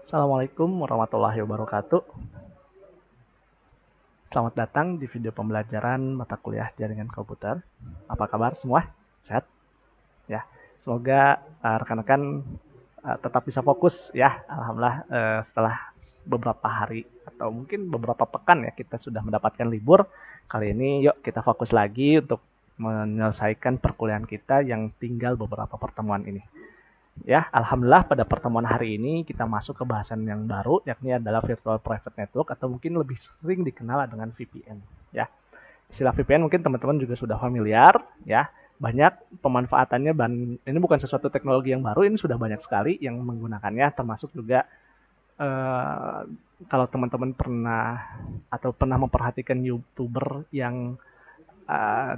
Assalamualaikum warahmatullahi wabarakatuh. Selamat datang di video pembelajaran mata kuliah jaringan komputer. Apa kabar semua? Sehat? Ya. Semoga rekan-rekan tetap bisa fokus ya. Alhamdulillah setelah beberapa hari atau mungkin beberapa pekan ya kita sudah mendapatkan libur. Kali ini yuk kita fokus lagi untuk menyelesaikan perkuliahan kita yang tinggal beberapa pertemuan ini. Ya, alhamdulillah pada pertemuan hari ini kita masuk ke bahasan yang baru, yakni adalah Virtual Private Network atau mungkin lebih sering dikenal dengan VPN. Ya, istilah VPN mungkin teman-teman juga sudah familiar. Ya, banyak pemanfaatannya dan ini bukan sesuatu teknologi yang baru, ini sudah banyak sekali yang menggunakannya, termasuk juga eh, kalau teman-teman pernah memperhatikan YouTuber yang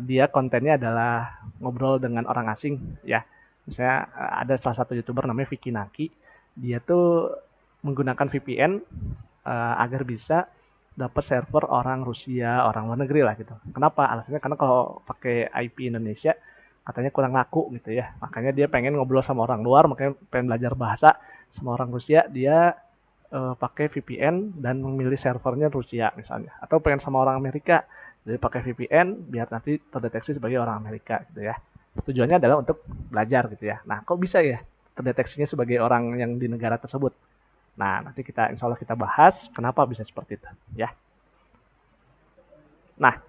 dia kontennya adalah ngobrol dengan orang asing, ya. Misalnya ada salah satu YouTuber namanya Vicky Naki, dia tuh menggunakan VPN agar bisa dapat server orang Rusia, orang luar negeri lah gitu. Kenapa? Alasannya karena kalau pakai IP Indonesia katanya kurang laku gitu ya. Makanya dia pengen ngobrol sama orang luar, makanya pengen belajar bahasa sama orang Rusia, dia pakai VPN dan memilih servernya Rusia misalnya. Atau pengen sama orang Amerika, jadi pakai VPN biar nanti terdeteksi sebagai orang Amerika gitu ya. Tujuannya adalah untuk belajar gitu ya. Nah, kok bisa ya terdeteksinya sebagai orang yang di negara tersebut? Nah, nanti insya Allah kita bahas kenapa bisa seperti itu ya. Nah,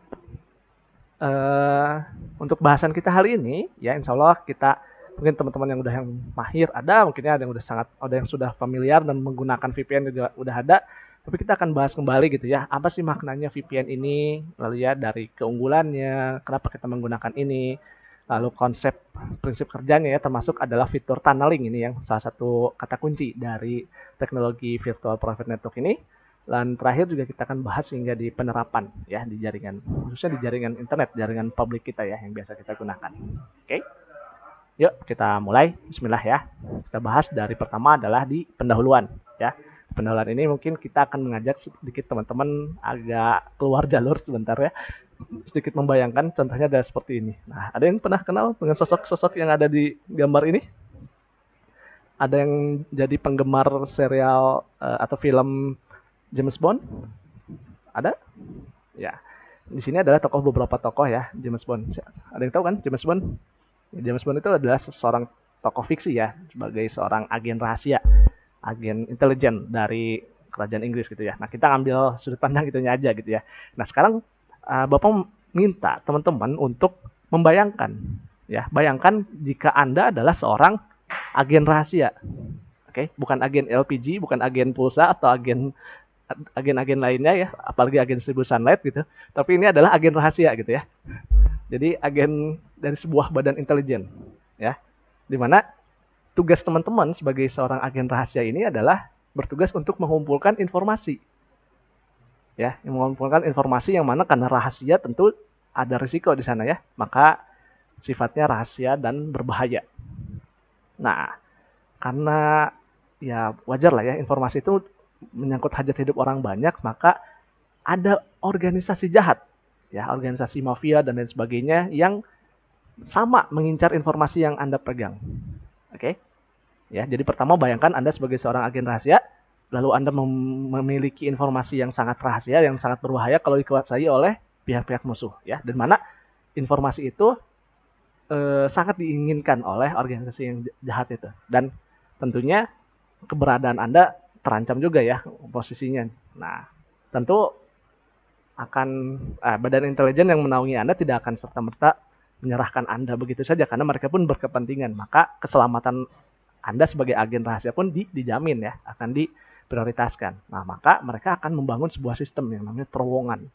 eh, untuk bahasan kita hari ini ya insya Allah kita mungkin teman-teman yang mahir ada, mungkinnya ada yang sudah familiar dan menggunakan VPN juga udah ada. Tapi kita akan bahas kembali gitu ya, apa sih maknanya VPN ini, lalu ya dari keunggulannya, kenapa kita menggunakan ini, lalu konsep prinsip kerjanya ya, termasuk adalah fitur tunneling ini yang salah satu kata kunci dari teknologi virtual private network ini. Dan terakhir juga kita akan bahas hingga di penerapan ya di jaringan, khususnya di jaringan internet, jaringan publik kita ya yang biasa kita gunakan. Oke, yuk kita mulai. Bismillah ya. Kita bahas dari pertama adalah di pendahuluan ya. Pendahuluan ini mungkin kita akan mengajak sedikit teman-teman agak keluar jalur sebentar ya. Sedikit membayangkan contohnya adalah seperti ini. Nah, ada yang pernah kenal dengan sosok-sosok yang ada di gambar ini? Ada yang jadi penggemar serial atau film James Bond? Ada? Ya. Di sini adalah beberapa tokoh ya, James Bond. Ada yang tahu kan James Bond? James Bond itu adalah seorang tokoh fiksi ya, sebagai seorang agen rahasia, agen intelijen dari kerajaan Inggris gitu ya. Nah, kita ambil sudut pandang itunya aja gitu ya. Nah, sekarang Bapak minta teman-teman untuk membayangkan ya, bayangkan jika Anda adalah seorang agen rahasia. Oke, bukan agen LPG, bukan agen pulsa atau agen-agen lainnya ya, apalagi agen Seribu Sunlight gitu. Tapi ini adalah agen rahasia gitu ya. Jadi agen dari sebuah badan intelijen ya. Di mana tugas teman-teman sebagai seorang agen rahasia ini adalah bertugas untuk mengumpulkan informasi. Ya, mengumpulkan informasi yang mana karena rahasia tentu ada risiko di sana ya. Maka sifatnya rahasia dan berbahaya. Nah, karena ya wajar lah ya informasi itu menyangkut hajat hidup orang banyak, maka ada organisasi jahat ya, organisasi mafia dan lain sebagainya yang sama mengincar informasi yang Anda pegang. Oke. Ya, jadi pertama bayangkan Anda sebagai seorang agen rahasia, lalu Anda memiliki informasi yang sangat rahasia, yang sangat berbahaya kalau dikuasai oleh pihak-pihak musuh ya. Dan mana informasi itu sangat diinginkan oleh organisasi yang jahat itu. Dan tentunya keberadaan Anda terancam juga ya posisinya. Nah, tentu badan intelijen yang menaungi Anda tidak akan serta-merta menyerahkan Anda begitu saja karena mereka pun berkepentingan. Maka keselamatan Anda sebagai agen rahasia pun dijamin ya, akan diprioritaskan. Nah, maka mereka akan membangun sebuah sistem yang namanya terowongan.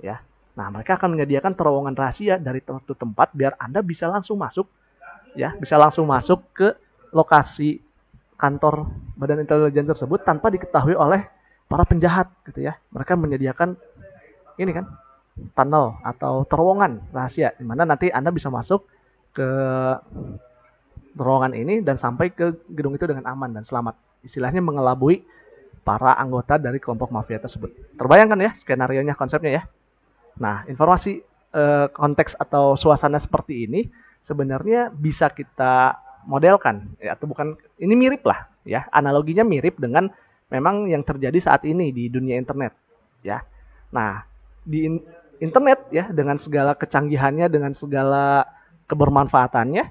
Ya. Nah, mereka akan menyediakan terowongan rahasia dari suatu tempat biar Anda bisa langsung masuk ya, bisa langsung masuk ke lokasi kantor badan intelijen tersebut tanpa diketahui oleh para penjahat gitu ya. Mereka menyediakan ini kan tunnel atau terowongan rahasia di mana nanti Anda bisa masuk ke terowongan ini dan sampai ke gedung itu dengan aman dan selamat. Istilahnya mengelabui para anggota dari kelompok mafia tersebut. Terbayangkan ya skenario-nya, konsepnya ya. Nah, informasi konteks atau suasana seperti ini sebenarnya bisa kita modelkan ya, atau bukan, ini mirip lah ya. Analoginya mirip dengan memang yang terjadi saat ini di dunia internet, ya. Nah, di internet ya dengan segala kecanggihannya, dengan segala kebermanfaatannya,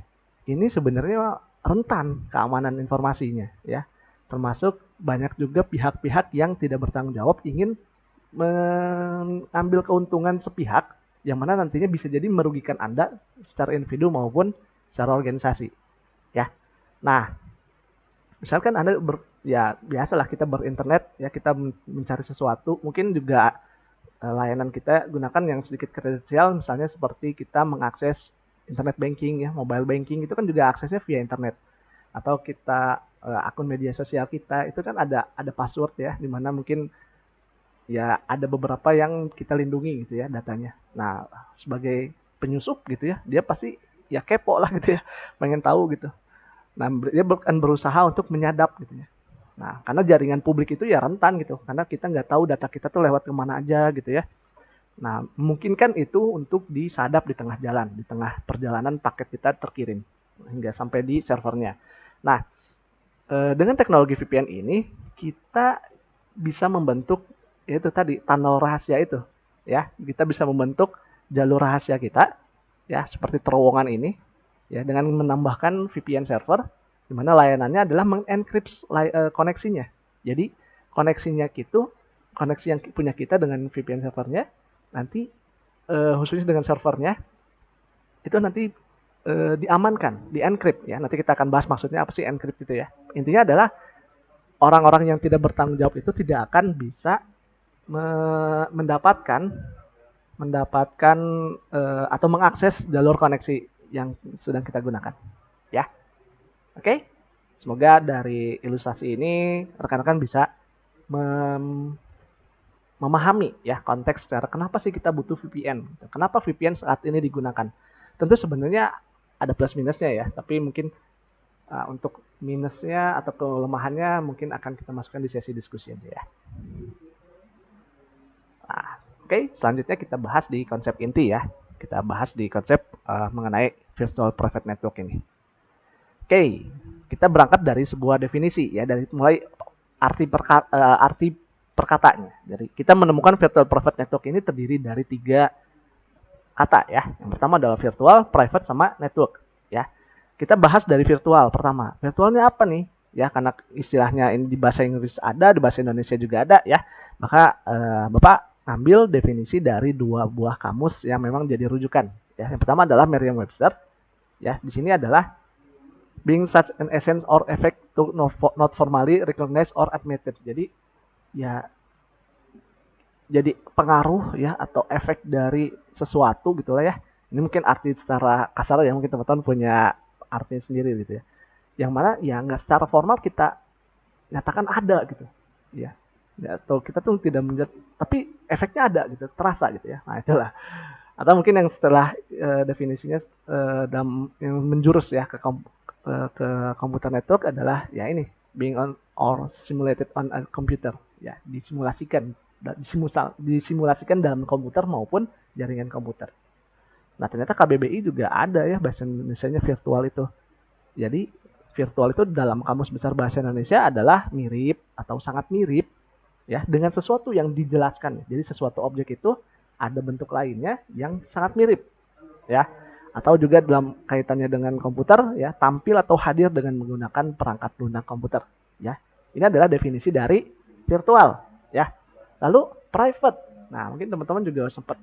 ini sebenarnya rentan keamanan informasinya, ya. Termasuk banyak juga pihak-pihak yang tidak bertanggung jawab ingin mengambil keuntungan sepihak yang mana nantinya bisa jadi merugikan Anda secara individu maupun secara organisasi, ya. Nah, misalkan Anda ya biasalah kita berinternet ya, kita mencari sesuatu, mungkin juga layanan kita gunakan yang sedikit kredensial, misalnya seperti kita mengakses internet banking ya, mobile banking itu kan juga aksesnya via internet, atau kita akun media sosial kita itu kan ada password ya, dimana mungkin ya ada beberapa yang kita lindungi gitu ya datanya. Nah, sebagai penyusup gitu ya, dia pasti ya kepo lah gitu ya, pengen tahu gitu. Nah, dia akan berusaha untuk menyadap gitu ya. Nah, karena jaringan publik itu ya rentan gitu, karena kita nggak tahu data kita tuh lewat kemana aja gitu ya. Nah, memungkinkan itu untuk disadap di tengah jalan, di tengah perjalanan paket kita terkirim hingga sampai di servernya. Nah, dengan teknologi VPN ini kita bisa membentuk yaitu tadi tunnel rahasia itu, ya. Kita bisa membentuk jalur rahasia kita, ya, seperti terowongan ini, ya, dengan menambahkan VPN server, di mana layanannya adalah mengenkripsi koneksinya. Jadi koneksinya itu koneksi yang punya kita dengan VPN servernya, nanti khususnya dengan servernya itu nanti diamankan, di-encrypt ya. Nanti kita akan bahas maksudnya apa sih encrypt itu ya. Intinya adalah orang-orang yang tidak bertanggung jawab itu tidak akan bisa mendapatkan atau mengakses jalur koneksi yang sedang kita gunakan. Ya. Oke? Semoga dari ilustrasi ini rekan-rekan bisa memahami ya konteks secara kenapa sih kita butuh VPN. Kenapa VPN saat ini digunakan. Tentu sebenarnya ada plus minusnya ya, tapi mungkin untuk minusnya atau kelemahannya mungkin akan kita masukkan di sesi diskusi aja ya. Nah, oke, selanjutnya kita bahas di konsep inti ya. Kita bahas di konsep mengenai virtual private network ini. Oke, kita berangkat dari sebuah definisi ya, dari mulai arti perkataannya. Jadi kita menemukan virtual private network ini terdiri dari 3 kata ya. Yang pertama adalah virtual, private, sama network ya. Kita bahas dari virtual pertama. Virtualnya apa nih? Ya, karena istilahnya ini di bahasa Inggris ada, di bahasa Indonesia juga ada ya. Maka Bapak ambil definisi dari 2 buah kamus yang memang jadi rujukan. Ya, yang pertama adalah Merriam-Webster. Ya, di sini adalah being such an essence or effect to not formally recognized or admitted. Jadi ya jadi pengaruh ya atau efek dari sesuatu gitulah ya. Ini mungkin arti secara kasar ya, mungkin teman-teman punya arti sendiri gitu ya. Yang mana ya nggak secara formal kita nyatakan ada gitu. Ya. Atau kita tuh tidak menjadi, tapi efeknya ada gitu, terasa gitu ya. Nah, itulah. Atau mungkin yang setelah definisinya dalam yang menjurus ya ke komputer network adalah ya ini, being on or simulated on a computer, ya, disimulasikan dalam komputer maupun jaringan komputer. Nah, ternyata KBBI juga ada ya bahasa Indonesianya virtual itu. Jadi virtual itu dalam Kamus Besar Bahasa Indonesia adalah mirip atau sangat mirip ya dengan sesuatu yang dijelaskan. Jadi sesuatu objek itu ada bentuk lainnya yang sangat mirip ya. Atau juga dalam kaitannya dengan komputer ya, tampil atau hadir dengan menggunakan perangkat lunak komputer ya. Ini adalah definisi dari virtual ya. Lalu private. Nah, mungkin teman-teman juga sempat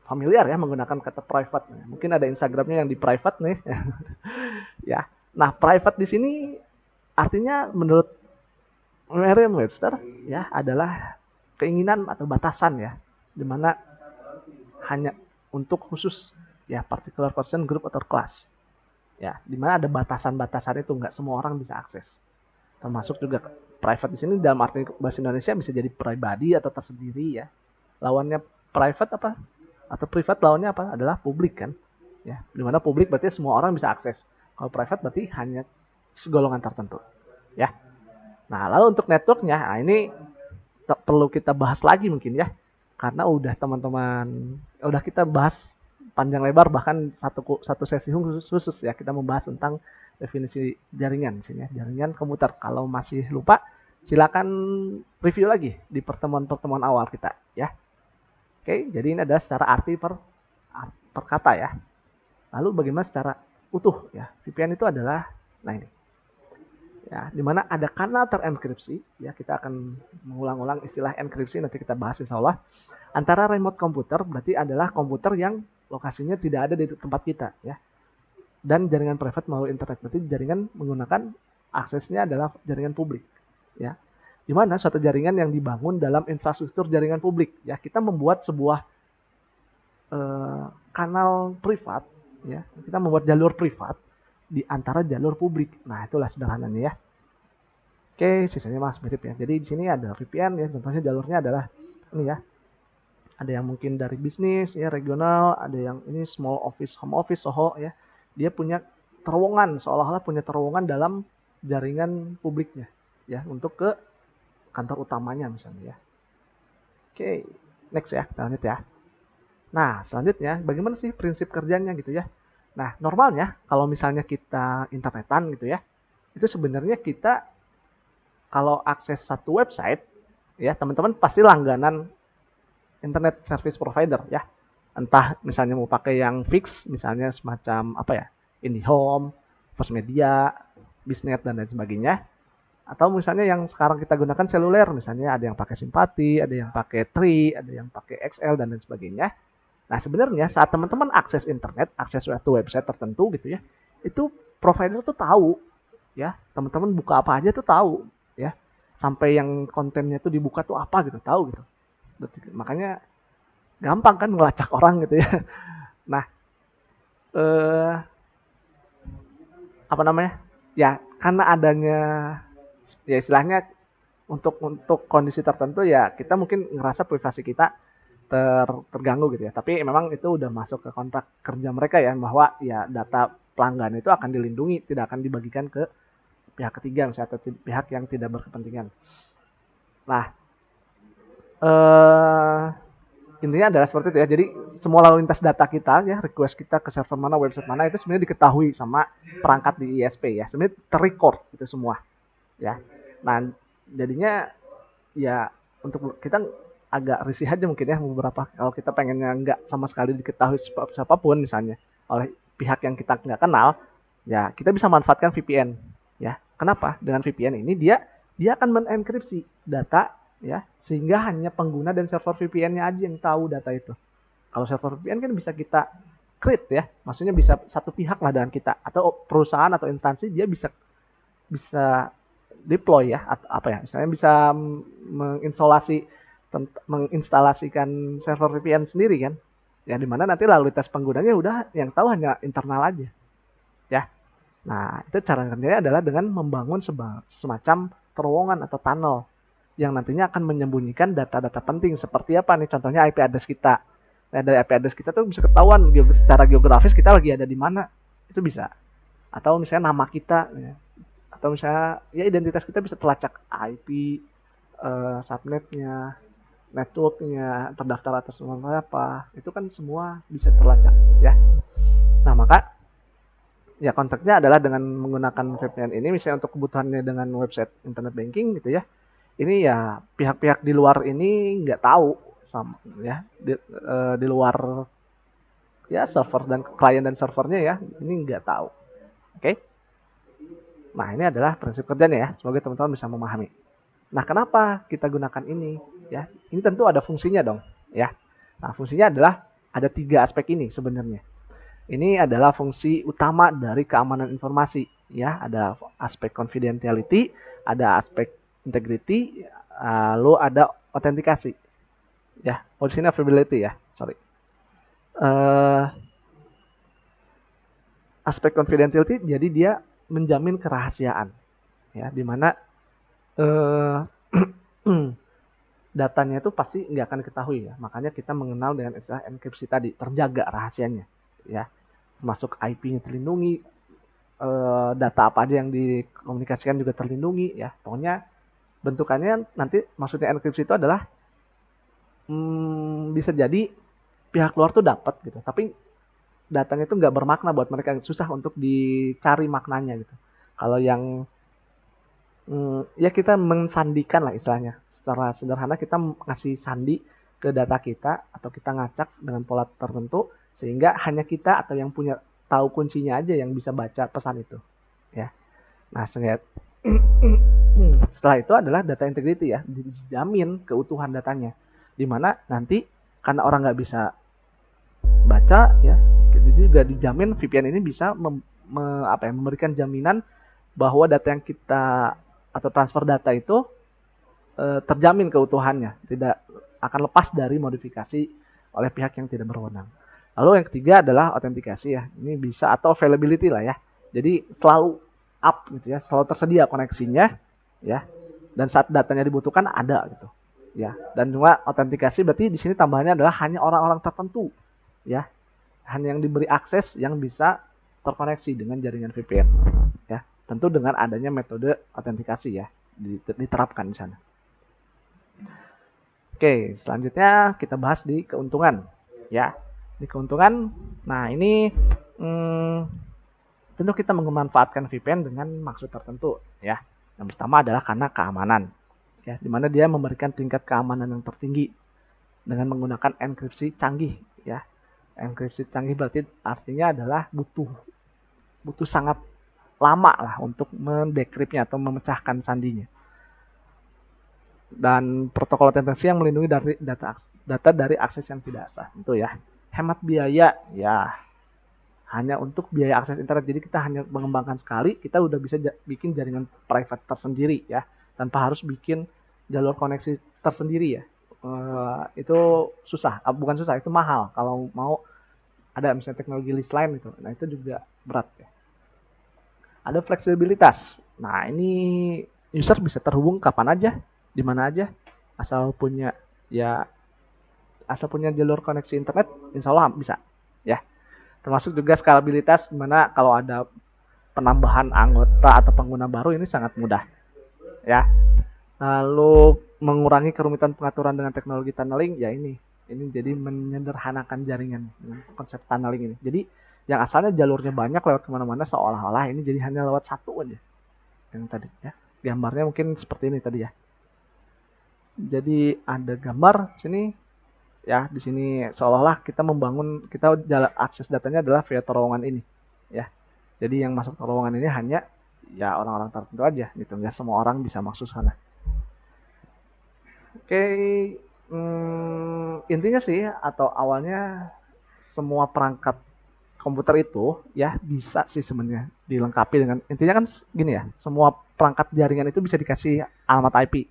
familiar ya menggunakan kata private. Mungkin ada Instagramnya yang di private nih. Ya. Nah, private di sini artinya menurut Merriam-Webster ya adalah keinginan atau batasan ya, di mana hanya untuk khusus ya particular person, group, atau kelas. Ya, di mana ada batasan-batasan itu, nggak semua orang bisa akses. Termasuk juga private di sini dalam arti bahasa Indonesia bisa jadi pribadi atau tersendiri ya. Lawannya private apa? Atau privat lawannya apa? Adalah publik kan. Ya, di mana publik berarti semua orang bisa akses. Kalau private berarti hanya segolongan tertentu. Ya. Nah, lalu untuk networknya, nah ini perlu kita bahas lagi mungkin ya. Karena udah teman-teman, udah kita bahas panjang lebar, bahkan satu sesi khusus ya kita membahas tentang definisi jaringan di sini ya, jaringan komputer. Kalau masih lupa, silakan review lagi di pertemuan-pertemuan awal kita ya. Oke, jadi ini adalah secara arti per kata ya. Lalu bagaimana secara utuh ya? VPN itu adalah, nah ini ya, dimana ada kanal terenkripsi ya, kita akan mengulang-ulang istilah enkripsi, nanti kita bahas insya Allah. Antara remote komputer berarti adalah komputer yang lokasinya tidak ada di tempat kita ya, dan jaringan private melalui internet berarti jaringan menggunakan aksesnya adalah jaringan publik ya, dimana suatu jaringan yang dibangun dalam infrastruktur jaringan publik ya, kita membuat sebuah kanal privat ya, kita membuat jalur privat di antara jalur publik. Nah, itulah sederhananya ya. Oke, sisanya mas mirip ya. Jadi di sini ada VPN ya, contohnya jalurnya adalah ini ya. Ada yang mungkin dari bisnis ya, regional, ada yang ini small office, home office, SOHO ya. Dia punya terowongan, seolah-olah punya terowongan dalam jaringan publiknya ya, untuk ke kantor utamanya misalnya ya. Oke, next ya, kita lanjut ya. Nah, selanjutnya bagaimana sih prinsip kerjanya gitu ya. Nah, normalnya kalau misalnya kita internetan gitu ya, itu sebenarnya kita kalau akses satu website ya, teman-teman pasti langganan internet service provider ya. Entah misalnya mau pakai yang fix, misalnya semacam apa ya, IndiHome, First Media, Bisnet dan lain sebagainya. Atau misalnya yang sekarang kita gunakan seluler, misalnya ada yang pakai Simpati, ada yang pakai Tri, ada yang pakai XL dan lain sebagainya. Nah, sebenarnya saat teman-teman akses internet, akses suatu website tertentu gitu ya, itu provider tuh tahu ya, teman-teman buka apa aja tuh tahu ya. Sampai yang kontennya tuh dibuka tuh apa gitu, tahu gitu. Makanya gampang kan ngelacak orang gitu ya. Nah, apa namanya? Ya, karena adanya ya istilahnya untuk kondisi tertentu ya, kita mungkin ngerasa privasi kita terganggu gitu ya. Tapi memang itu udah masuk ke kontrak kerja mereka ya, bahwa ya data pelanggan itu akan dilindungi, tidak akan dibagikan ke pihak ketiga misalnya, atau pihak yang tidak berkepentingan. Nah, intinya adalah seperti itu ya. Jadi semua lalu lintas data kita ya, request kita ke server mana, website mana, itu sebenarnya diketahui sama perangkat di ISP ya. Sebenarnya terrecord itu semua ya. Nah, jadinya ya untuk kita agak risih aja mungkin ya beberapa, kalau kita pengennya nggak sama sekali diketahui siapapun misalnya oleh pihak yang kita nggak kenal, ya kita bisa manfaatkan VPN ya. Kenapa? Dengan VPN ini dia akan menenkripsi data ya, sehingga hanya pengguna dan server VPN-nya aja yang tahu data itu. Kalau server VPN kan bisa kita create ya, maksudnya bisa satu pihak lah dengan kita, atau perusahaan atau instansi dia bisa deploy ya, atau apa ya, misalnya bisa menginstalasikan server VPN sendiri kan, yang dimana nanti lalu lintas penggunanya udah yang tahu hanya internal aja ya. Nah, itu cara kerjanya adalah dengan membangun semacam terowongan atau tunnel yang nantinya akan menyembunyikan data-data penting. Seperti apa nih? Contohnya IP address kita. Nah, dari IP address kita tuh bisa ketahuan secara geografis kita lagi ada di mana. Itu bisa. Atau misalnya nama kita, ya. Atau misalnya ya identitas kita bisa terlacak, IP, subnetnya, networknya, terdaftar atas nama apa. Itu kan semua bisa terlacak ya. Nah, maka ya konsepnya adalah dengan menggunakan VPN ini misalnya untuk kebutuhannya dengan website internet banking gitu ya. Ini ya pihak-pihak di luar ini nggak tahu sama ya, di luar ya server dan klien dan servernya ya, ini nggak tahu. Oke. Nah, ini adalah prinsip kerjanya ya, semoga teman-teman bisa memahami. Nah, kenapa kita gunakan ini ya? Ini tentu ada fungsinya dong ya. Nah, fungsinya adalah ada 3 aspek ini sebenarnya. Ini adalah fungsi utama dari keamanan informasi ya. Ada aspek confidentiality, ada aspek integrity, lalu ada autentikasi ya. Oh, di sini availability ya, sorry. Aspek confidentiality jadi dia menjamin kerahasiaan ya, dimana datanya itu pasti nggak akan diketahui ya. Makanya kita mengenal dengan istilah enkripsi tadi, terjaga rahasianya ya. Masuk IP-nya terlindungi, data apa aja yang dikomunikasikan juga terlindungi ya. Pokoknya bentukannya nanti, maksudnya enkripsi itu adalah bisa jadi pihak luar tuh dapat gitu, tapi datanya itu nggak bermakna buat mereka, susah untuk dicari maknanya gitu. Kalau yang ya kita mensandikan lah istilahnya. Secara sederhana kita ngasih sandi ke data kita atau kita ngacak dengan pola tertentu sehingga hanya kita atau yang punya tahu kuncinya aja yang bisa baca pesan itu, ya. Nah, setelah itu adalah data integrity ya, dijamin keutuhan datanya. Dimana nanti karena orang nggak bisa baca ya, jadi juga dijamin VPN ini bisa memberikan jaminan bahwa data yang kita atau transfer data itu terjamin keutuhannya, tidak akan lepas dari modifikasi oleh pihak yang tidak berwenang. Lalu yang ketiga adalah autentikasi ya, ini bisa atau availability lah ya. Jadi selalu up gitu ya, selalu tersedia koneksinya ya, dan saat datanya dibutuhkan ada gitu ya. Dan juga autentikasi berarti di sini tambahannya adalah hanya orang-orang tertentu ya, hanya yang diberi akses yang bisa terkoneksi dengan jaringan VPN ya. Tentu dengan adanya metode autentikasi ya diterapkan di sana. Oke, selanjutnya kita bahas di keuntungan ya. Di keuntungan, nah ini tentu kita memanfaatkan VPN dengan maksud tertentu ya. Yang pertama adalah karena keamanan ya, di mana dia memberikan tingkat keamanan yang tertinggi dengan menggunakan enkripsi canggih ya. Enkripsi canggih berarti artinya adalah butuh sangat lama lah untuk mendekripnya atau memecahkan sandinya. Dan protokol autentikasi yang melindungi dari data dari akses yang tidak sah tentu ya. Hemat biaya ya, hanya untuk biaya akses internet. Jadi kita hanya mengembangkan sekali, kita udah bisa bikin jaringan private tersendiri ya, tanpa harus bikin jalur koneksi tersendiri ya. Itu susah, bukan susah, itu mahal kalau mau ada misalnya teknologi list line itu. Nah itu juga berat ya. Ada fleksibilitas. Nah ini user bisa terhubung kapan aja, di mana aja, asal punya jalur koneksi internet, insya Allah bisa ya. Termasuk juga skalabilitas, di mana kalau ada penambahan anggota atau pengguna baru ini sangat mudah ya. Lalu mengurangi kerumitan pengaturan dengan teknologi tunneling ya, ini jadi menyederhanakan jaringan dengan konsep tunneling ini. Jadi yang asalnya jalurnya banyak lewat kemana-mana, seolah-olah ini jadi hanya lewat satu aja yang tadi ya. Gambarnya mungkin seperti ini tadi ya. Jadi ada gambar sini ya, di sini seolah-olah kita akses datanya adalah via terowongan ini ya. Jadi yang masuk terowongan ini hanya ya orang-orang tertentu aja gitu, nggak semua orang bisa masuk sana. Oke, intinya sih atau awalnya semua perangkat komputer itu ya bisa sih sebenarnya dilengkapi dengan, intinya kan gini ya, semua perangkat jaringan itu bisa dikasih alamat IP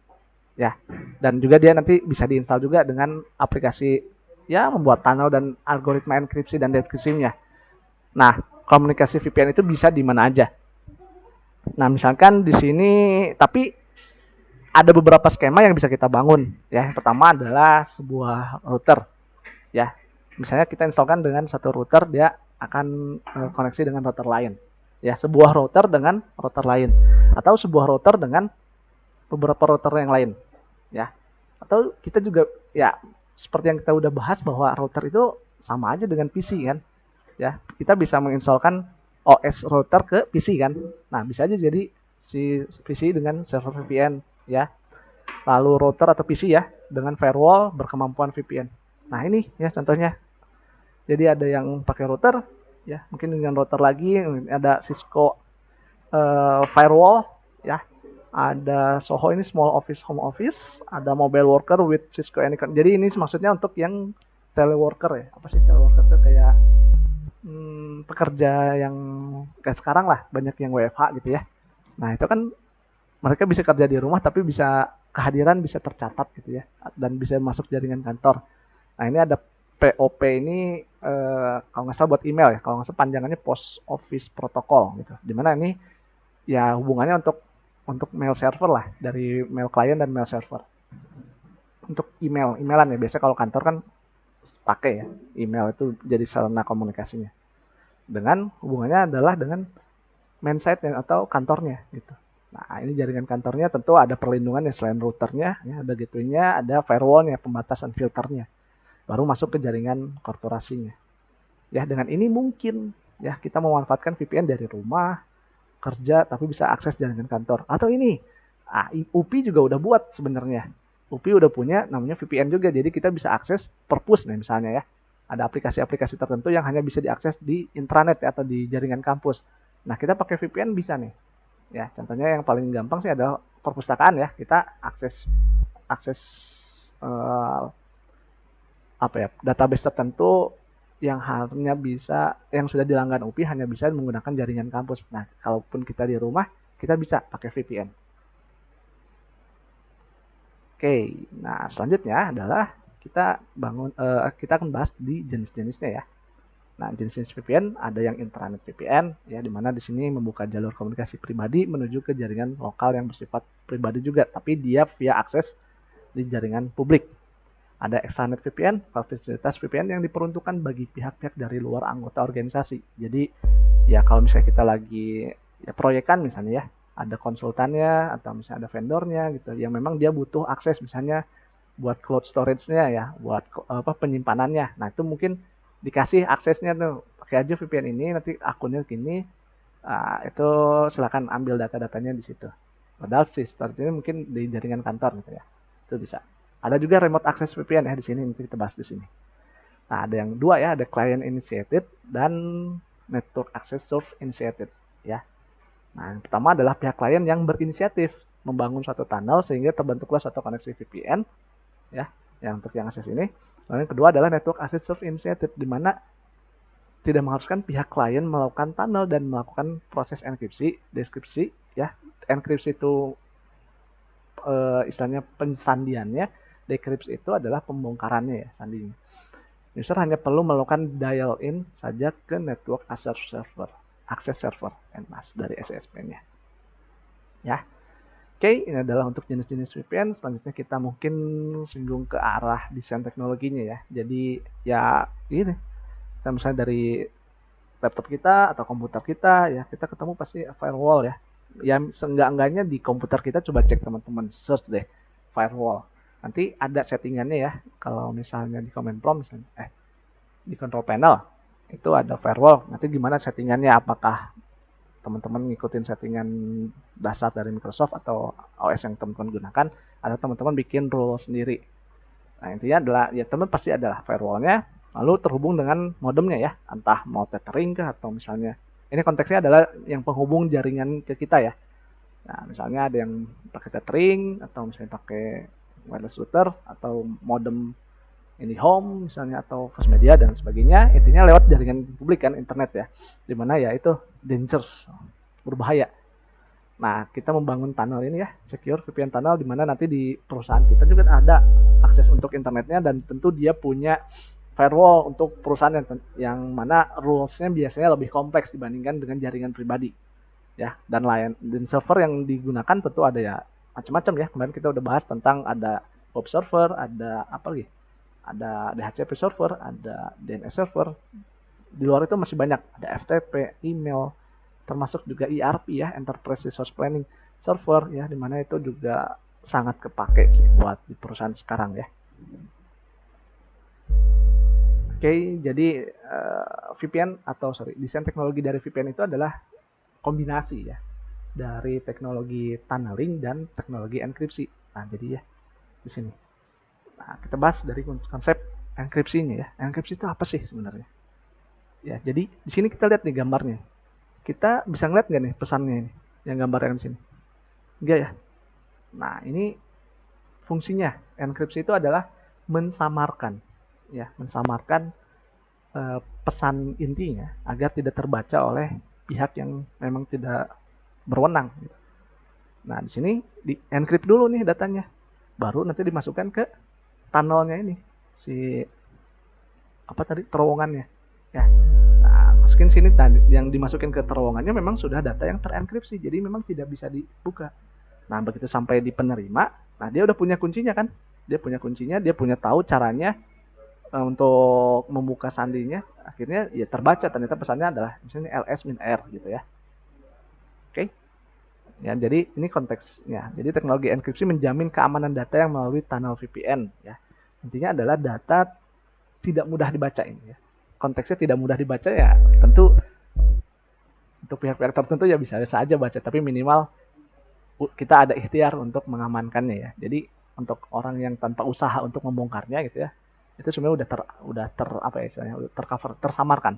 ya, dan juga dia nanti bisa diinstal juga dengan aplikasi ya, membuat tunnel dan algoritma enkripsi dan dekripsinya. Nah, komunikasi VPN itu bisa di mana aja. Nah, misalkan di sini, tapi ada beberapa skema yang bisa kita bangun ya. Yang pertama adalah sebuah router ya. Misalnya kita instalkan dengan satu router, dia akan koneksi dengan router lain ya, sebuah router dengan router lain, atau sebuah router dengan beberapa router yang lain ya. Atau kita juga ya, seperti yang kita udah bahas bahwa router itu sama aja dengan PC kan ya. Kita bisa menginstalkan OS router ke PC kan. Nah, bisa aja jadi si PC dengan server VPN ya, lalu router atau PC ya dengan firewall berkemampuan VPN. Nah ini ya contohnya. Jadi ada yang pakai router ya, mungkin dengan router lagi ada Cisco firewall ya, ada Soho ini small office home office, ada mobile worker with Cisco Anycon. Jadi ini maksudnya untuk yang teleworker ya. Apa sih teleworker itu? Kayak pekerja yang kayak sekarang lah, banyak yang WFH gitu ya. Nah itu kan mereka bisa kerja di rumah tapi bisa kehadiran bisa tercatat gitu ya, dan bisa masuk jaringan kantor. Nah ini ada POP ini kalau nggak salah buat email ya, kalau nggak salah panjangannya Post Office Protocol gitu. Dimana ini ya hubungannya untuk mail server lah, dari mail client dan mail server. Untuk emailan ya, biasanya kalau kantor kan pakai ya email, itu jadi sarana komunikasinya. Dengan hubungannya adalah dengan main site atau kantornya gitu. Nah ini jaringan kantornya tentu ada perlindungan ya, selain routernya ya, ada gateway-nya, ada firewall-nya, pembatasan filternya, baru masuk ke jaringan korporasinya. Ya, dengan ini mungkin ya kita memanfaatkan VPN dari rumah, kerja tapi bisa akses jaringan kantor. Atau ini, UPI juga udah buat sebenarnya. UPI udah punya namanya VPN juga, jadi kita bisa akses perpus nih misalnya ya. Ada aplikasi-aplikasi tertentu yang hanya bisa diakses di intranet ya, atau di jaringan kampus. Nah, kita pakai VPN bisa nih. Ya, contohnya yang paling gampang sih adalah perpustakaan ya. Kita akses akses uh, apa ya, database tertentu yang hanya bisa, yang sudah dilanggan UPI hanya bisa menggunakan jaringan kampus. Nah, kalaupun kita di rumah, kita bisa pakai VPN. Oke, nah selanjutnya adalah kita akan bahas di jenis-jenisnya ya. Nah, jenis-jenis VPN ada yang intranet VPN ya, di mana di sini membuka jalur komunikasi pribadi menuju ke jaringan lokal yang bersifat pribadi juga, tapi dia via akses di jaringan publik. Ada extranet VPN, fasilitas VPN yang diperuntukkan bagi pihak-pihak dari luar anggota organisasi. Jadi ya kalau misalnya kita lagi ya proyekan misalnya ya, ada konsultannya atau misalnya ada vendornya gitu yang memang dia butuh akses misalnya buat cloud storage-nya ya, buat penyimpanannya. Nah, itu mungkin dikasih aksesnya tuh, pakai aja VPN ini, nanti akunnya gini, itu silakan ambil data-datanya di situ. Padahal sih storage-nya mungkin di jaringan kantor gitu ya. Itu bisa. Ada juga remote access VPN ya di sini, nanti kita bahas di sini. Nah, ada yang dua ya, ada client initiated dan network access server initiated ya. Nah, yang pertama adalah pihak klien yang berinisiatif membangun suatu tunnel sehingga terbentuklah suatu koneksi VPN ya, yang untuk yang akses ini. Lalu yang kedua adalah network access server initiated, di mana tidak mengharuskan pihak klien melakukan tunnel dan melakukan proses enkripsi, deskripsi ya. Enkripsi itu istilahnya pensandiannya, dekripsi itu adalah pembongkarannya ya, sandinya. User hanya perlu melakukan dial in saja ke network access server NAS dari SSP-nya. Ya. Oke, ini adalah untuk jenis-jenis VPN. Selanjutnya kita mungkin singgung ke arah desain teknologinya ya. Jadi ya ini, kita misalnya dari laptop kita atau komputer kita ya, kita ketemu pasti firewall ya. Ya seenggak-enggaknya di komputer kita coba cek teman-teman, search deh firewall. Nanti ada settingannya ya. Kalau misalnya di command prompt misalnya, di control panel itu ada firewall. Nanti gimana settingannya? Apakah teman-teman ngikutin settingan dasar dari Microsoft atau OS yang teman-teman gunakan? Atau teman-teman bikin rule sendiri? Nah, intinya adalah ya teman pasti adalah firewallnya, lalu terhubung dengan modemnya ya, entah mau tethering kah atau misalnya ini konteksnya adalah yang penghubung jaringan ke kita ya. Nah, misalnya ada yang pakai tethering atau misalnya pakai wireless router atau modem ini home misalnya atau fast media dan sebagainya, intinya lewat jaringan publik kan, internet ya, dimana ya itu dangerous, berbahaya. Nah, kita membangun tunnel ini ya, secure VPN tunnel, dimana nanti di perusahaan kita juga ada akses untuk internetnya, dan tentu dia punya firewall untuk perusahaan yang mana rules-nya biasanya lebih kompleks dibandingkan dengan jaringan pribadi ya. Dan server yang digunakan tentu ada ya macam-macam ya. Kemarin kita udah bahas tentang ada web server, ada apa lagi, ada DHCP server, ada DNS server. Di luar itu masih banyak, ada FTP, email, termasuk juga ERP ya, Enterprise Resource Planning server ya, dimana itu juga sangat kepake sih buat di perusahaan sekarang ya. Oke, jadi desain teknologi dari VPN itu adalah kombinasi ya dari teknologi tunneling dan teknologi enkripsi. Nah, jadi ya di sini. Nah, kita bahas dari konsep enkripsinya ya. Enkripsi itu apa sih sebenarnya? Ya, jadi di sini kita lihat nih gambarnya. Kita bisa ngeliat nggak nih pesannya ini, yang gambar yang di sini? Enggak ya. Nah, ini fungsinya enkripsi itu adalah mensamarkan ya, mensamarkan pesan intinya agar tidak terbaca oleh pihak yang memang tidak berwenang. Nah, di sini di encrypt dulu nih datanya, baru nanti dimasukkan ke tunnelnya ini, si apa tadi, terowongannya ya. Nah, masukin sini, yang dimasukin ke terowongannya memang sudah data yang terenkripsi, jadi memang tidak bisa dibuka. Nah, begitu sampai di penerima, nah dia udah punya kuncinya kan, dia punya tahu caranya untuk membuka sandinya. Akhirnya ya terbaca, ternyata pesannya adalah misalnya ls-r gitu ya. Oke. Ya, jadi ini konteksnya. Jadi teknologi enkripsi menjamin keamanan data yang melalui tunnel VPN ya. Intinya adalah data tidak mudah dibacain ya. konteksnya tidak mudah dibaca ya tentu untuk pihak-pihak tertentu ya bisa saja baca, tapi minimal kita ada ikhtiar untuk mengamankannya ya. Jadi untuk orang yang tanpa usaha untuk membongkarnya gitu ya, itu sebenarnya udah ter apa ya istilahnya, udah tercover, tersamarkan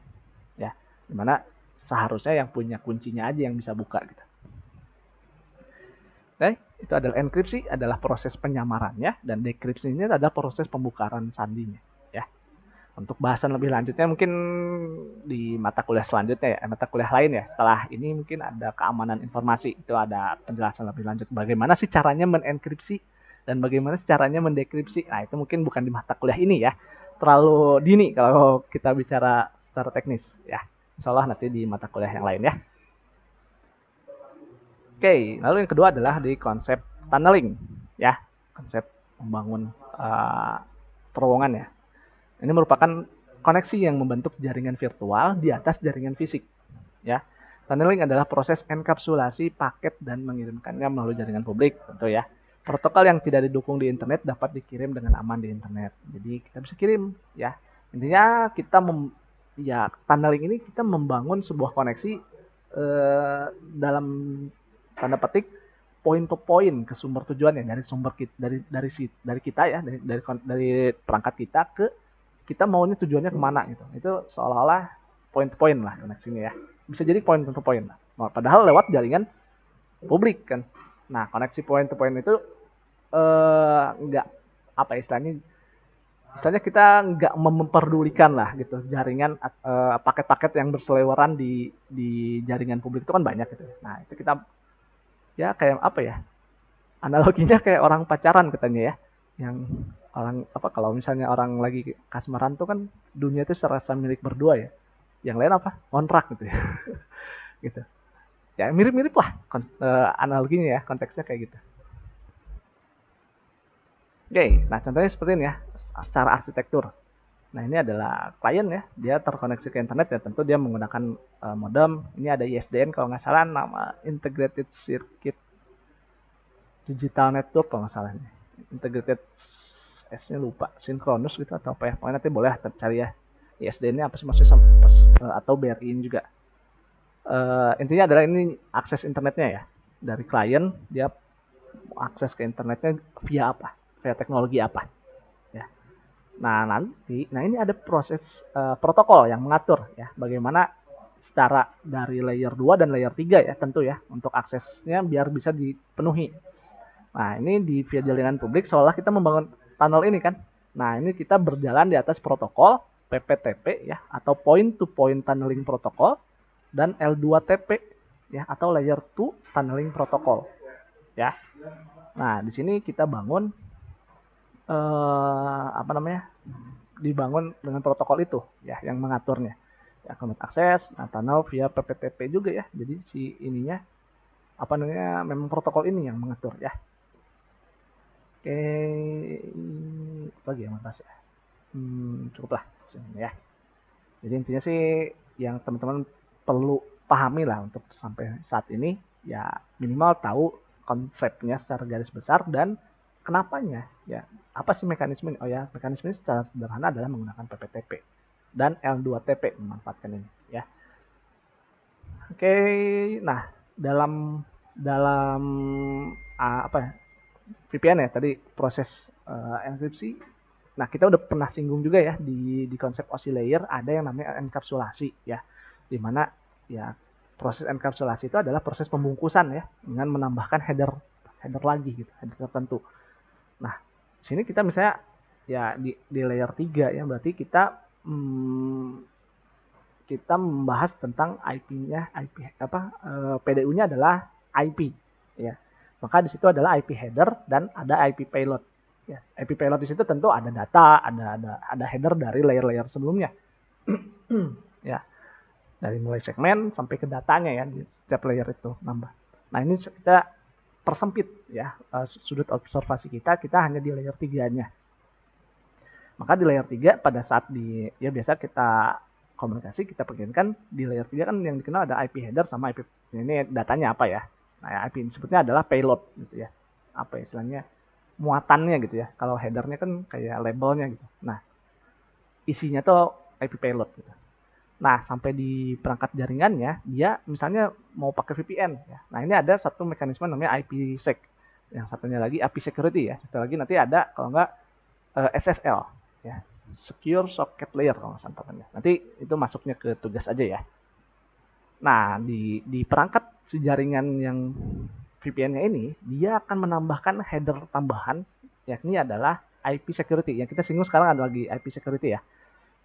ya. Dimana seharusnya yang punya kuncinya aja yang bisa buka gitu. Oke, itu adalah enkripsi adalah proses penyamarannya dan dekripsi ini adalah proses pembukaan sandinya ya. Untuk bahasan lebih lanjutnya mungkin di mata kuliah selanjutnya ya, mata kuliah lain ya. Setelah ini mungkin ada keamanan informasi, itu ada penjelasan lebih lanjut bagaimana sih caranya menenkripsi dan bagaimana sih caranya mendekripsi. Nah, itu mungkin bukan di mata kuliah ini ya. Terlalu dini kalau kita bicara secara teknis ya. Insya Allah nanti di mata kuliah yang lain ya. Oke, lalu yang kedua adalah di konsep tunneling ya. Konsep membangun terowongan ya. Ini merupakan koneksi yang membentuk jaringan virtual di atas jaringan fisik. Ya, tunneling adalah proses enkapsulasi paket dan mengirimkannya melalui jaringan publik, tentu ya. Protokol yang tidak didukung di internet dapat dikirim dengan aman di internet. Jadi kita bisa kirim, ya. Intinya kita tunneling ini kita membangun sebuah koneksi dalam tanda petik point to point ke sumber tujuan ya, dari sumber dari kita ya, dari perangkat kita ke kita maunya tujuannya kemana gitu. Itu seolah-olah point to point lah koneksinya ya. Bisa jadi point to point lah. Nah, padahal lewat jaringan publik kan. Nah, koneksi point to point itu nggak apa istilahnya kita nggak memperdulikan lah gitu jaringan paket-paket yang berseliweran di jaringan publik itu kan banyak gitu. Nah, itu kita ya kayak apa ya? Analoginya kayak orang pacaran katanya ya. Yang orang apa kalau misalnya orang lagi kasmaran tuh kan dunia itu serasa milik berdua ya. Yang lain apa? Kontrak gitu ya. Gitu. Ya mirip-mirip lah analoginya ya, konteksnya kayak gitu. Oke, nah contohnya seperti ini ya, secara arsitektur. Nah ini adalah klien ya, dia terkoneksi ke internet ya, tentu dia menggunakan modem. Ini ada ISDN kalau nggak salah, nama Integrated Circuit Digital Network kalau nggak salah ini. Integrated S-nya lupa, sinkronus gitu atau apa ya, pokoknya nanti boleh cari ya ISDN-nya apa sih maksudnya atau BRI ini juga. Intinya adalah ini akses internetnya ya, dari klien dia akses ke internetnya via apa, via teknologi apa ya. Nah ini ada proses protokol yang mengatur ya bagaimana secara dari layer 2 dan layer 3 ya tentu ya untuk aksesnya biar bisa dipenuhi. Nah, ini di via jaringan publik seolah kita membangun tunnel ini kan. Nah, ini kita berjalan di atas protokol PPTP ya atau point to point tunneling protokol dan L2TP ya atau layer 2 tunneling protokol ya. Nah, di sini kita bangun dibangun dengan protokol itu ya yang mengaturnya. Ya, commit akses, nah tunnel via PPTP juga ya. Jadi si ininya memang protokol ini yang mengatur ya. Oke, lagi ya mas ya. Cukuplah ya. Jadi intinya sih yang teman-teman perlu pahami lah untuk sampai saat ini ya minimal tahu konsepnya secara garis besar dan kenapanya ya. Apa sih mekanisme? Oh ya, mekanisme secara sederhana adalah menggunakan PPTP dan L2TP memanfaatkan ini ya. Oke, nah dalam VPN ya tadi proses enkripsi. Nah kita udah pernah singgung juga ya di konsep OSI layer ada yang namanya enkapsulasi ya, dimana ya proses enkapsulasi itu adalah proses pembungkusan ya dengan menambahkan header lagi gitu, header tertentu. Nah sini kita misalnya ya di layer 3 ya berarti kita membahas tentang IP-nya, PDU-nya adalah IP ya. Maka di situ adalah IP header dan ada IP payload. Ya, IP payload di situ tentu ada data, ada header dari layer-layer sebelumnya. Ya. Dari mulai segmen sampai ke datanya ya di setiap layer itu nambah. Nah, ini kita persempit ya sudut observasi kita hanya di layer 3-nya. Maka di layer 3 pada saat biasa kita komunikasi kita pengenkan di layer 3 kan yang dikenal ada IP header sama IP ini datanya apa ya. Nah, IP ini sebutnya adalah payload gitu ya. Apa istilahnya? Muatannya gitu ya. Kalau headernya kan kayak labelnya gitu. Nah, isinya tuh IP payload gitu. Nah, sampai di perangkat jaringannya, dia misalnya mau pakai VPN. Ya. Nah, ini ada satu mekanisme namanya IPsec. Yang satunya lagi IP security ya. Satu lagi nanti ada kalau nggak SSL, ya, Secure Socket Layer kalau nggak salah. Nanti itu masuknya ke tugas aja ya. Nah, di perangkat si jaringan yang VPN-nya ini, dia akan menambahkan header tambahan, yakni adalah IP security. Yang kita singgung sekarang ada lagi IP security ya.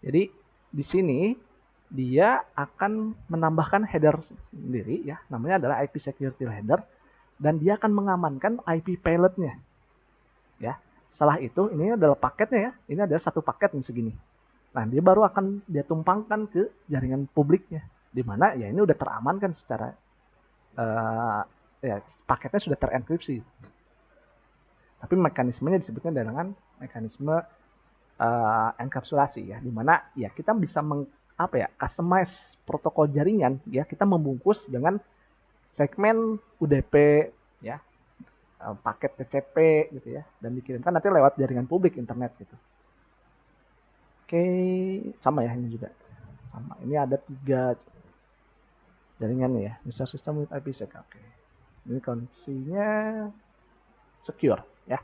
Jadi di sini dia akan menambahkan header sendiri ya, namanya adalah IP security header, dan dia akan mengamankan IP payload-nya. Ya. Setelah itu ini adalah paketnya ya. Ini adalah satu paket nih segini. Nah, dia baru akan dia tumpangkan ke jaringan publiknya, di mana ya ini udah teramankan secara ya paketnya sudah terenkripsi. Tapi mekanismenya disebutnya dengan mekanisme enkapsulasi ya, di mana ya kita bisa customize protokol jaringan ya, kita membungkus dengan segmen UDP ya, paket TCP gitu ya, dan dikirimkan nanti lewat jaringan publik internet gitu. Oke, sama ya ini juga. Sama. Ini ada 3 jaringan ya. Bisa sistem with IPsec. Oke. Ini koneksinya secure ya.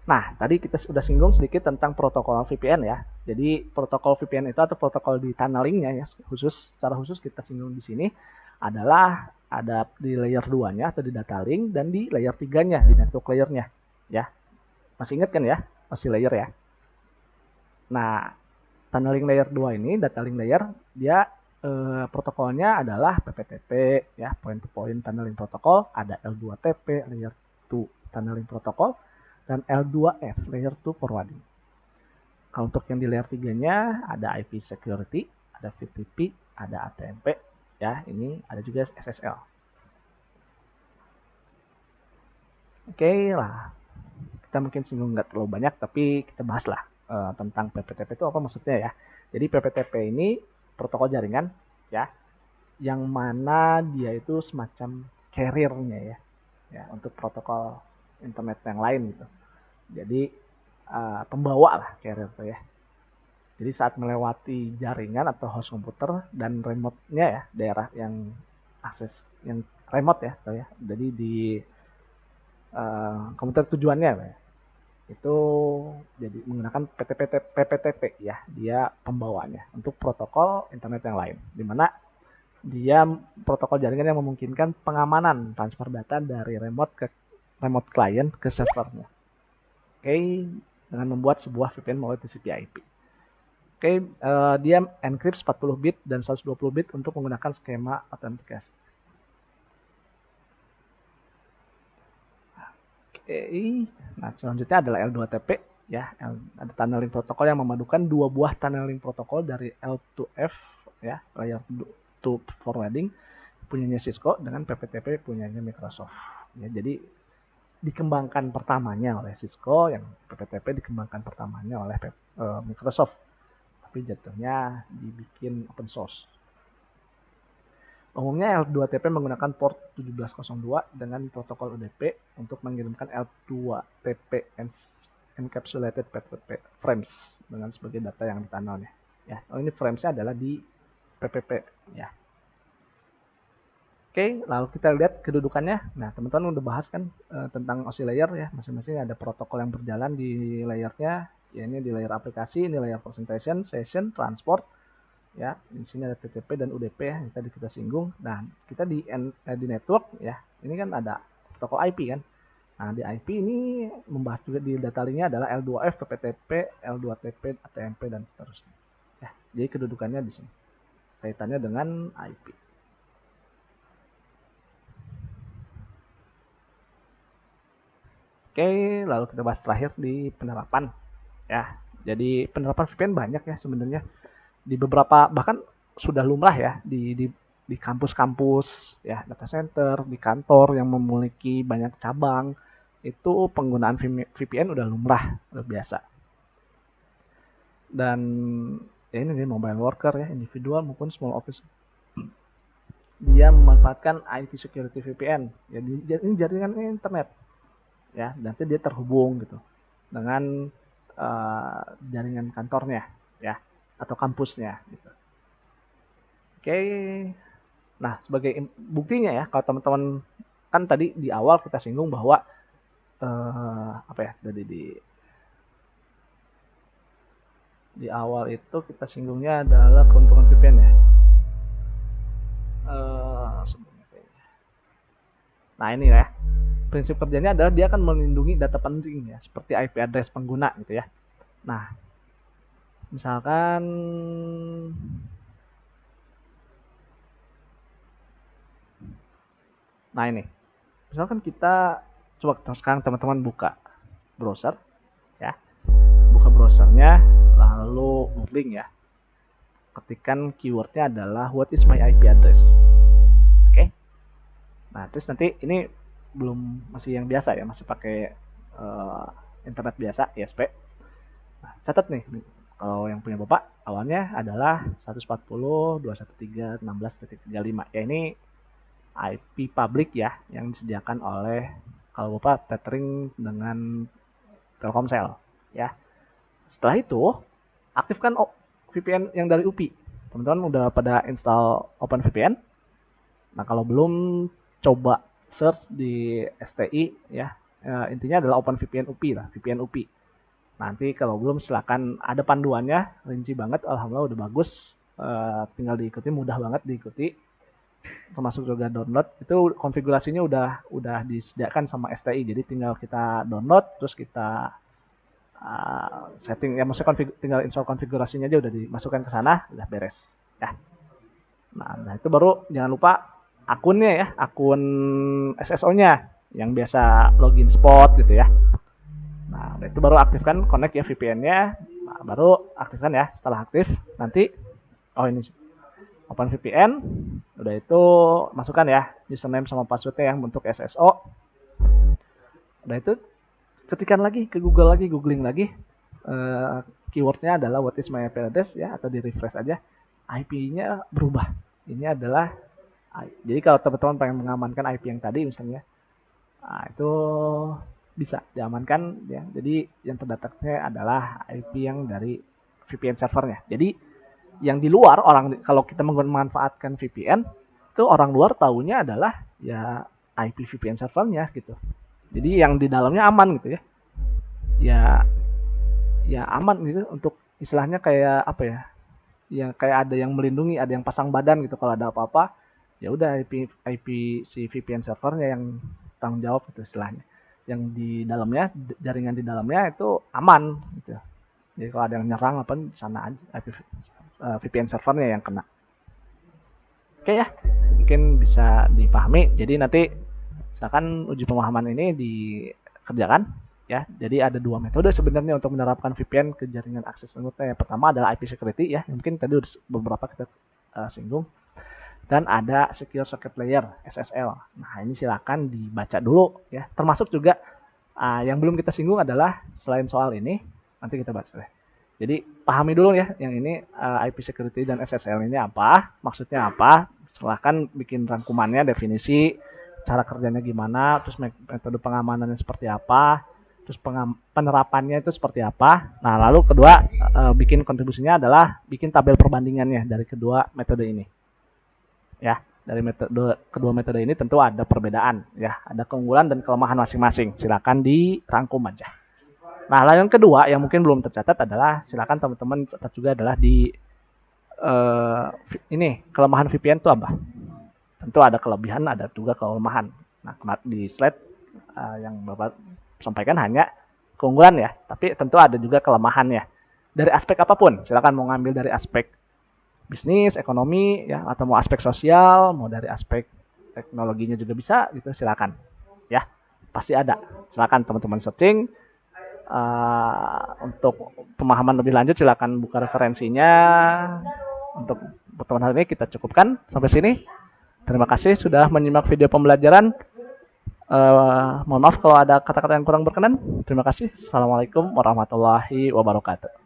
Nah, tadi kita sudah singgung sedikit tentang protokol VPN ya. Jadi protokol VPN itu atau protokol di tunnelingnya ya, secara khusus kita singgung di sini adalah ada di layer 2-nya atau di data link dan di layer 3-nya, di network layer-nya ya. Masih ingat kan ya? Masih layer ya. Nah, tunneling layer 2 ini, data link layer, dia protokolnya adalah PPTP ya, point to point tunneling protocol, ada L2TP layer 2 tunneling protocol, dan L2F layer 2 forwarding. Kalau untuk yang di layer 3-nya ada IP security, ada VTP, ada ATMP ya, ini ada juga SSL. Oke lah, kita mungkin singgung nggak terlalu banyak, tapi kita bahas lah tentang PPTP itu apa maksudnya ya. Jadi PPTP ini protokol jaringan ya, yang mana dia itu semacam carrier-nya ya untuk protokol internet yang lain gitu. Jadi pembawa lah carrier itu ya. Jadi saat melewati jaringan atau host komputer dan remote-nya ya, daerah yang akses yang remote ya, jadi di komputer tujuannya ya, itu jadi menggunakan PPTP ya, dia pembawanya untuk protokol internet yang lain, di mana dia protokol jaringan yang memungkinkan pengamanan transfer data dari remote client ke servernya. Oke, dengan membuat sebuah VPN melalui TCP/IP. Oke, dia encrypt 40 bit dan 120 bit untuk menggunakan skema autentikasi. Oke, nah selanjutnya adalah L2TP ya, ada tunneling protokol yang memadukan 2 buah tunneling protokol dari L2F ya, layer 2 forwarding punyanya Cisco dengan PPTP punyanya Microsoft. Ya, jadi dikembangkan pertamanya oleh Cisco, yang PPTP dikembangkan pertamanya oleh Microsoft, tapi jatuhnya dibikin open source. Umumnya L2TP menggunakan port 1702 dengan protokol UDP untuk mengirimkan L2TP encapsulated frames dengan sebagai data yang ditunnelnya. Ya, ini framesnya adalah di PPP ya. Oke, lalu kita lihat kedudukannya. Nah, teman-teman udah bahas kan tentang OSI layer ya, masing-masing ada protokol yang berjalan di layernya. Ya, ini di layer aplikasi, ini layer presentation, session, transport. Ya, di sini ada TCP dan UDP ya, yang tadi kita singgung. Nah, kita di network ya, ini kan ada protokol IP kan. Nah, di IP ini membahas juga di data linknya adalah L2F, PPTP, L2TP, ATMP, dan seterusnya. Ya, jadi kedudukannya di sini. Kaitannya dengan IP. Oke, lalu kita bahas terakhir di penerapan. Ya, jadi penerapan VPN banyak ya sebenarnya. Di beberapa bahkan sudah lumrah ya di kampus-kampus ya, data center, di kantor yang memiliki banyak cabang, itu penggunaan VPN udah lumrah, udah biasa. Dan ya ini mobile worker ya, individual maupun small office, dia memanfaatkan IP security VPN. Jadi ini jaringan internet ya, nanti dia terhubung gitu dengan jaringan kantornya ya atau kampusnya gitu. Oke. Nah, sebagai buktinya ya, kalau teman-teman kan tadi di awal kita singgung bahwa apa ya, tadi di awal itu kita singgungnya adalah keuntungan VPN ya. Nah ini ya, prinsip kerjanya adalah dia akan melindungi data penting ya, seperti IP address pengguna gitu ya. Nah, misalkan nah ini, misalkan kita coba sekarang teman-teman buka browser ya, buka browsernya lalu googling ya, ketikan keywordnya adalah what is my IP address. Oke. Nah terus nanti ini belum, masih yang biasa ya, masih pakai internet biasa ISP. Nah, catat nih, kalau yang punya Bapak awalnya adalah 140.213.16.35 ya, ini IP public ya yang disediakan oleh, kalau Bapak tethering dengan Telkomsel ya. Setelah itu aktifkan VPN yang dari UPI. Teman-teman udah pada install OpenVPN? Nah kalau belum, coba search di STI ya. Intinya adalah OpenVPN UPI lah, VPN UPI. Nanti kalau belum silakan, ada panduannya rinci banget, alhamdulillah udah bagus. Tinggal diikuti, mudah banget diikuti. Termasuk juga download, itu konfigurasinya udah disediakan sama STI, jadi tinggal kita download terus kita setting ya, maksudnya tinggal install konfigurasinya aja, udah dimasukkan ke sana, udah beres ya. Nah itu baru jangan lupa akunnya ya, akun SSO-nya yang biasa login spot gitu ya. Nah itu baru aktifkan connect ya VPN-nya. Nah, baru aktifkan ya. Setelah aktif nanti, oh ini open VPN, udah itu masukkan ya username sama passwordnya yang bentuk SSO. Udah itu ketikan lagi ke Google lagi, googling lagi, keywordnya adalah what is my IP address ya, atau di refresh aja, IP-nya berubah. Ini adalah, jadi kalau teman-teman pengen mengamankan IP yang tadi misalnya, nah itu bisa diamankan ya. Jadi yang terdeteknya adalah IP yang dari VPN servernya. Jadi yang di luar, orang kalau kita memanfaatkan VPN itu orang luar tahunya adalah ya IP VPN servernya gitu. Jadi yang di dalamnya aman gitu ya. Ya aman gitu, untuk istilahnya kayak apa ya? Ya kayak ada yang melindungi, ada yang pasang badan gitu, kalau ada apa-apa ya udah IP si VPN servernya yang tanggung jawab itu istilahnya. Yang di dalamnya, jaringan di dalamnya itu aman gitu. Jadi kalau ada yang nyerang apa, sana aja IP VPN servernya yang kena. Oke ya, mungkin bisa dipahami. Jadi nanti misalkan uji pemahaman ini dikerjakan ya. Jadi ada dua metode sebenarnya untuk menerapkan VPN ke jaringan akses internet. Yang pertama adalah IP security ya, mungkin tadi beberapa kita singgung. Dan ada secure circuit layer SSL. Nah ini silakan dibaca dulu ya. Termasuk juga yang belum kita singgung adalah, selain soal ini nanti kita bahas deh. Jadi pahami dulu ya yang ini, IP security dan SSL ini apa, maksudnya apa. Silahkan bikin rangkumannya, definisi, cara kerjanya gimana, terus metode pengamanannya seperti apa, terus penerapannya itu seperti apa. Nah lalu kedua, bikin kontribusinya adalah bikin tabel perbandingannya dari kedua metode ini ya. Dari kedua metode ini tentu ada perbedaan ya, ada keunggulan dan kelemahan masing-masing, silakan dirangkum aja. Nah lalu yang kedua yang mungkin belum tercatat adalah, silakan teman-teman catat juga, adalah di ini kelemahan VPN itu apa. Tentu ada kelebihan, ada juga kelemahan. Nah di slide yang Bapak sampaikan hanya keunggulan ya, tapi tentu ada juga kelemahannya dari aspek apapun. Silakan mau ngambil dari aspek bisnis, ekonomi ya, atau mau aspek sosial, mau dari aspek teknologinya juga bisa gitu, silakan ya, pasti ada. Silakan teman-teman searching. Untuk pemahaman lebih lanjut silakan buka referensinya. Untuk pertemuan hari ini kita cukupkan sampai sini. Terima kasih sudah menyimak video pembelajaran. Mohon maaf kalau ada kata-kata yang kurang berkenan. Terima kasih. Assalamualaikum warahmatullahi wabarakatuh.